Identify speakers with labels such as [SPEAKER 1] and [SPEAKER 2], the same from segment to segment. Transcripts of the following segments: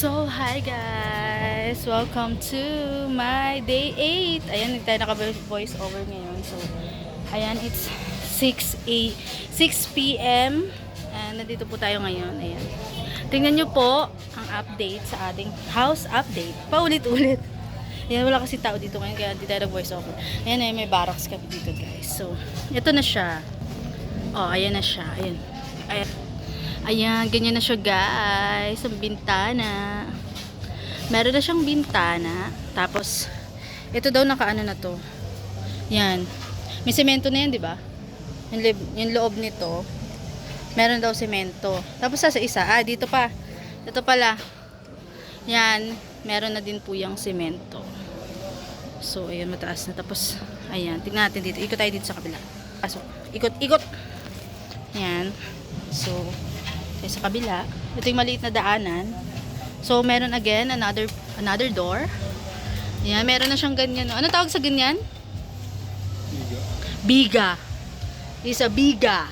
[SPEAKER 1] So, hi guys! Welcome to my day 8. Ayan, hindi tayo naka-voice over ngayon. So, ayan, it's 6 p.m. And nandito po tayo ngayon. Ayan. Tingnan nyo po ang update sa ating house update. Paulit-ulit. Ayan, wala kasi tao dito ngayon, kaya hindi tayo nag-voice over. Ayan, ayan, may barracks kami dito guys. So, ito na siya. Oh, ayan na siya. Ayan. Ayan. Ayan, ganyan na siya guys. Ang bintana. Meron na siyang bintana. Tapos, ito daw nakaano na to. Yan. May semento na yan, di ba? Yung loob nito. Meron daw semento. Tapos sa isa, dito pa. Ito pala. Yan. Meron na din po yung semento. So, ayan, mataas na. Tapos, ayan. Tingnan natin dito. Ikot tayo dito sa kabila. Pasok. Ikot, ikot. Yan. So, sa kabila, ito yung maliit na daanan. So, meron again, another door. Yan, meron na siyang ganyan. Ano tawag sa ganyan? Biga. Is a biga.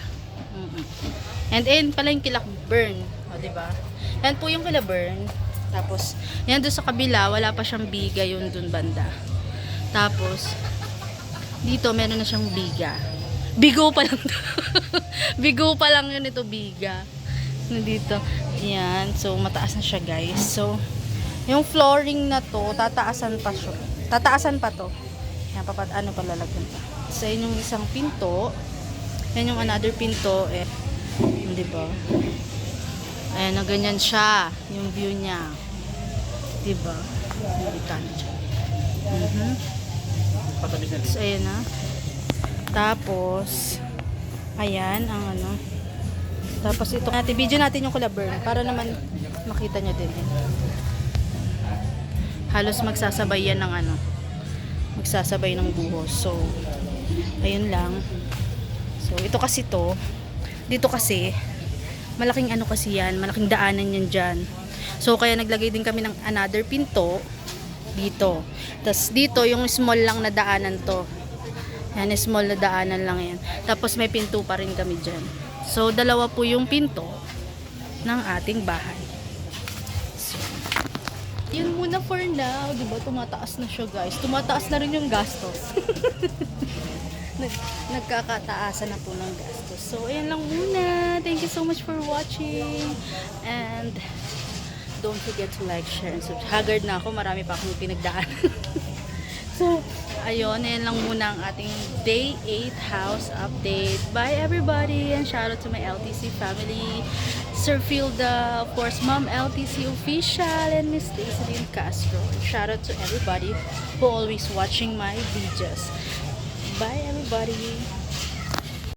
[SPEAKER 1] And then, pala yung kilakburn. O, diba? Yan po yung kilakburn. Tapos, yan doon sa kabila, wala pa siyang biga yun doon banda. Tapos, dito, meron na siyang biga. Bigo pa lang. Bigo pa lang yun ito, biga. Dito. Yan. So, mataas na siya, guys. So, yung flooring na to, tataasan pa siya. Tataasan pa to. Yan, ano palalagyan pa. So, yun yung isang pinto. Yan yung another pinto. Eh, diba? Ayan, na ganyan siya. Yung view niya. Diba? Yung bitana siya. So, ayan na. Tapos, ayan, ang ano. Tapos ito natin, video natin yung Kulaburn para naman makita nyo din. Halos magsasabay yan ng ano, magsasabay ng buhos. So, ayun lang. So, ito kasi to, dito kasi, malaking ano kasi yan, malaking daanan yan dyan. So, kaya naglagay din kami ng another pinto dito. Tapos dito, yung small lang na daanan to. Yan, small na daanan lang yan. Tapos may pinto pa rin kami dyan. So, dalawa po yung pinto ng ating bahay. So, yun muna for now. Diba, tumataas na siya guys. Tumataas na rin yung gastos. Nagkakataasan na po ng gastos. So, ayan lang muna. Thank you so much for watching. And, don't forget to like, share, and subscribe. Haggard na ako. Marami pa akong pinagdaan. So, ayun, yan lang muna ang ating day 8 house update. Bye everybody, and shout out to my LTC family, Sir Filda, of course, Mom LTC official, and Miss Daisy Castro. Shout out to everybody who always watching my videos. Bye everybody.